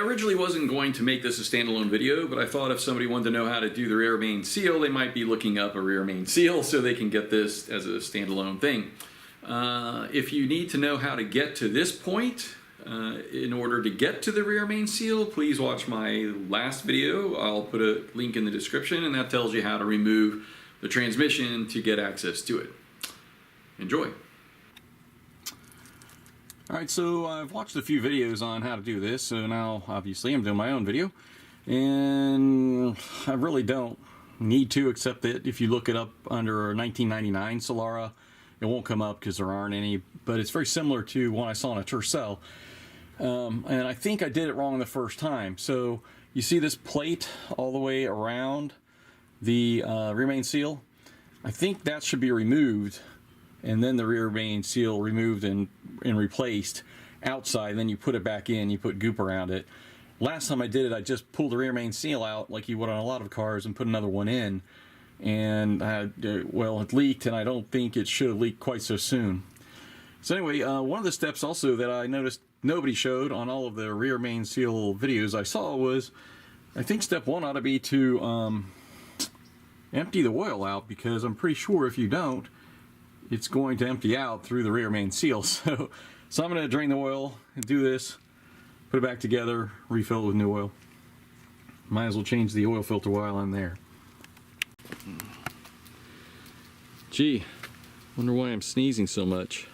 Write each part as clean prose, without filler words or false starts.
originally wasn't going to make this a standalone video, but I thought if somebody wanted to know how to do the rear main seal, they might be looking up a rear main seal so they can get this as a standalone thing. If you need to know how to get to this point in order to get to the rear main seal, please watch my last video. I'll put a link in the description, and that tells you how to remove the transmission to get access to it. Enjoy. Alright, so I've watched a few videos on how to do this, so now obviously I'm doing my own video, and I really don't need to, except that if you look it up under 1999 Solara, it won't come up because there aren't any, but it's very similar to one I saw on a Tercel, and I think I did it wrong the first time. So you see this plate all the way around the rear main seal? I think that should be removed, and then the rear main seal removed and replaced outside. Then you put it back in, you put goop around it. Last time I did it, I just pulled the rear main seal out like you would on a lot of cars and put another one in, and well, it leaked, and I don't think it should have leaked quite so soon. So anyway, one of the steps also that I noticed nobody showed on all of the rear main seal videos I saw was, I think step one ought to be to empty the oil out, because I'm pretty sure if you don't, it's going to empty out through the rear main seal. So I'm going to drain the oil and do this, put it back together, refill it with new oil. Might as well change the oil filter while I'm there. Gee, wonder why I'm sneezing so much.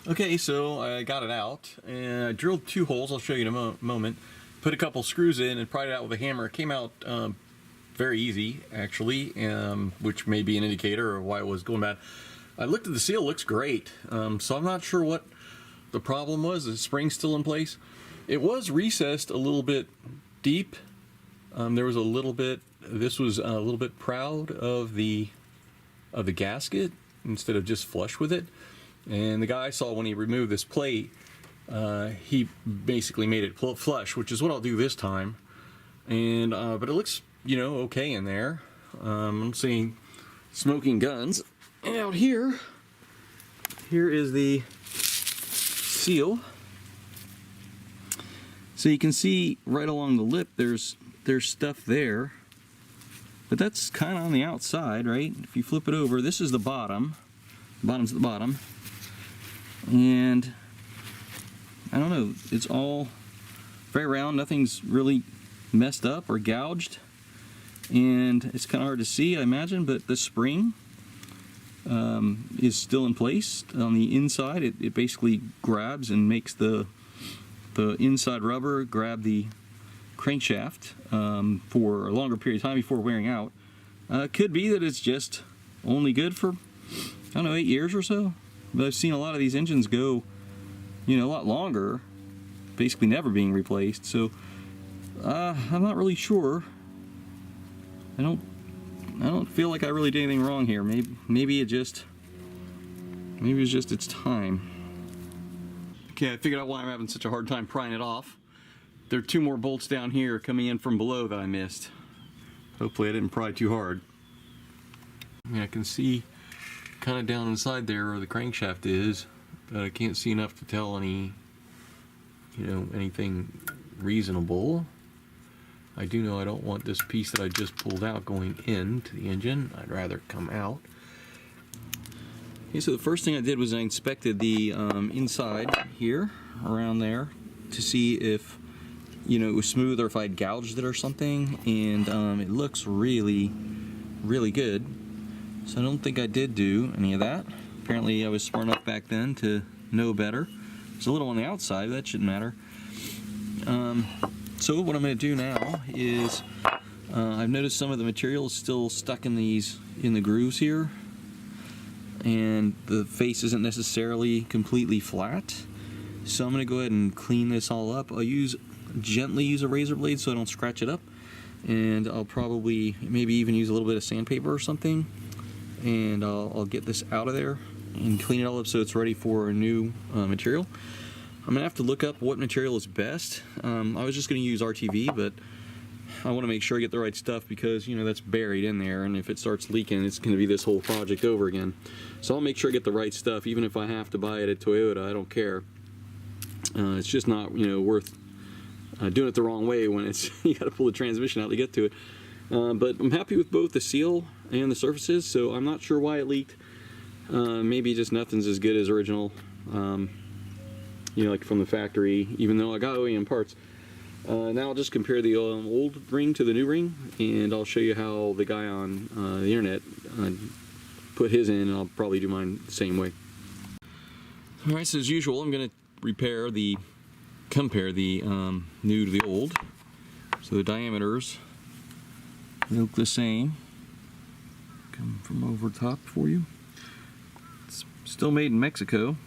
Okay, so I got it out, and I drilled 2 holes. I'll show you in a moment. Put a couple screws in and pried it out with a hammer. It came out very easy, actually, which may be an indicator of why it was going bad. I looked at the seal, looks great, so I'm not sure what the problem was. The spring's still in place. It was recessed a little bit deep. There was a little bit, this was a little bit proud of the gasket instead of just flush with it. And the guy I saw when he removed this plate, he basically made it flush, which is what I'll do this time. And but it looks, you know, okay in there. I'm seeing smoking guns. And out here is the seal. So you can see right along the lip there's stuff there, but that's kind of on the outside, right? If you flip it over, this is the bottom. The bottom's at the bottom, and I don't know, it's all very round, nothing's really messed up or gouged, and it's kind of hard to see, I imagine, but the spring is still in place on the inside. It basically grabs and makes the inside rubber grab the crankshaft for a longer period of time before wearing out. Could be that it's just only good for, I don't know, 8 years or so, but I've seen a lot of these engines go, you know, a lot longer, basically never being replaced. So I'm not really sure. I don't feel like I really did anything wrong here. Maybe it's just its time. Okay, I figured out why I'm having such a hard time prying it off. There are 2 more bolts down here coming in from below that I missed. Hopefully I didn't pry too hard. I mean, I can see kind of down inside there where the crankshaft is, but I can't see enough to tell any, you know, anything reasonable. I do know I don't want this piece that I just pulled out going into the engine. I'd rather it come out. Okay, so the first thing I did was I inspected the inside here, around there, to see if, you know, it was smooth or if I'd gouged it or something, and it looks really, really good. So I don't think I did do any of that. Apparently I was smart enough back then to know better. There's a little on the outside, but that shouldn't matter. So what I'm going to do now is, I've noticed some of the material is still stuck in the grooves here, and the face isn't necessarily completely flat. So I'm going to go ahead and clean this all up. I'll gently use a razor blade so I don't scratch it up, and I'll probably maybe even use a little bit of sandpaper or something, and I'll get this out of there and clean it all up so it's ready for a new material. I'm gonna have to look up what material is best. I was just gonna use RTV, but I want to make sure I get the right stuff, because, you know, that's buried in there, and if it starts leaking, it's going to be this whole project over again. So I'll make sure I get the right stuff, even if I have to buy it at Toyota. I don't care. It's just not, you know, worth doing it the wrong way when it's you got to pull the transmission out to get to it. But I'm happy with both the seal and the surfaces, so I'm not sure why it leaked. Maybe just nothing's as good as original, you know, like from the factory, even though I got OEM parts. Now I'll just compare the old ring to the new ring, and I'll show you how the guy on the internet put his in, and I'll probably do mine the same way. Alright, so as usual, I'm going to compare the new to the old. So the diameters look the same. Come from over top for you. It's still made in Mexico.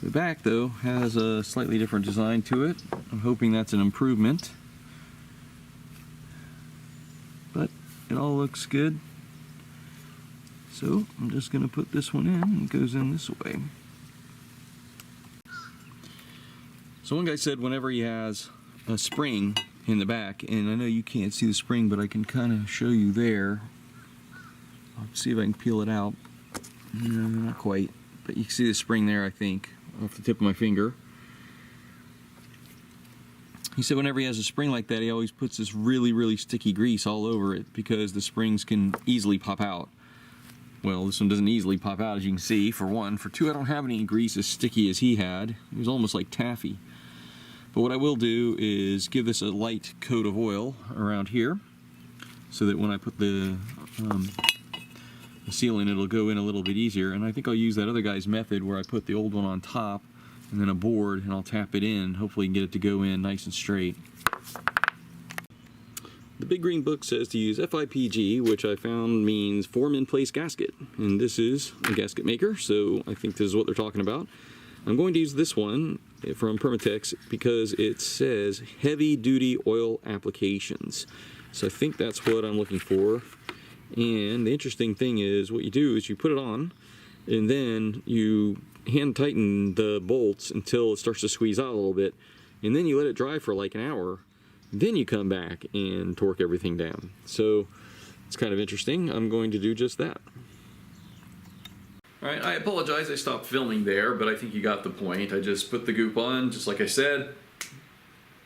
The back, though, has a slightly different design to it. I'm hoping that's an improvement. But it all looks good. So I'm just going to put this one in. It goes in this way. So one guy said whenever he has a spring in the back, and I know you can't see the spring, but I can kind of show you there. I'll see if I can peel it out. No, not quite. But you can see the spring there, I think, off the tip of my finger. He said whenever he has a spring like that, he always puts this really, really sticky grease all over it because the springs can easily pop out. Well, this one doesn't easily pop out, as you can see, for one. For two, I don't have any grease as sticky as he had. It was almost like taffy. But what I will do is give this a light coat of oil around here so that when I put the seal in, it'll go in a little bit easier. And I think I'll use that other guy's method where I put the old one on top and then a board, and I'll tap it in. Hopefully get it to go in nice and straight. The Big Green Book says to use FIPG, which I found means form in place gasket. And this is a gasket maker, so I think this is what they're talking about. I'm going to use this one from Permatex because it says heavy duty oil applications. So I think that's what I'm looking for. And the interesting thing is what you do is you put it on and then you hand tighten the bolts until it starts to squeeze out a little bit, and then you let it dry for like an hour. Then you come back and torque everything down. So it's kind of interesting. I'm going to do just that. Alright, I apologize I stopped filming there, but I think you got the point. I just put the goop on, just like I said,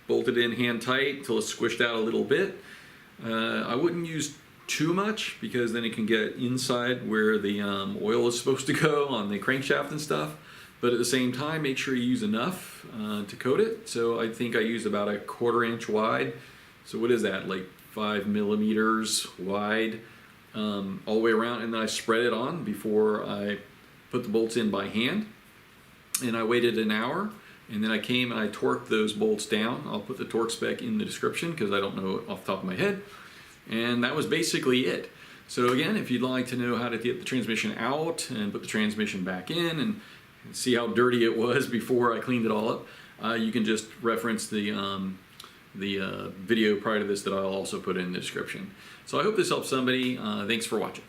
bolted in hand tight until it's squished out a little bit. I wouldn't use too much because then it can get inside where the oil is supposed to go on the crankshaft and stuff. But at the same time, make sure you use enough to coat it. So I think I used about a 1/4 inch wide. So what is that, like 5 millimeters wide all the way around, and then I spread it on before I put the bolts in by hand. And I waited an hour, and then I came and I torqued those bolts down. I'll put the torque spec in the description because I don't know it off the top of my head. And that was basically it. So again, if you'd like to know how to get the transmission out and put the transmission back in and see how dirty it was before I cleaned it all up, you can just reference the video prior to this that I'll also put in the description. So I hope this helps somebody. Thanks for watching.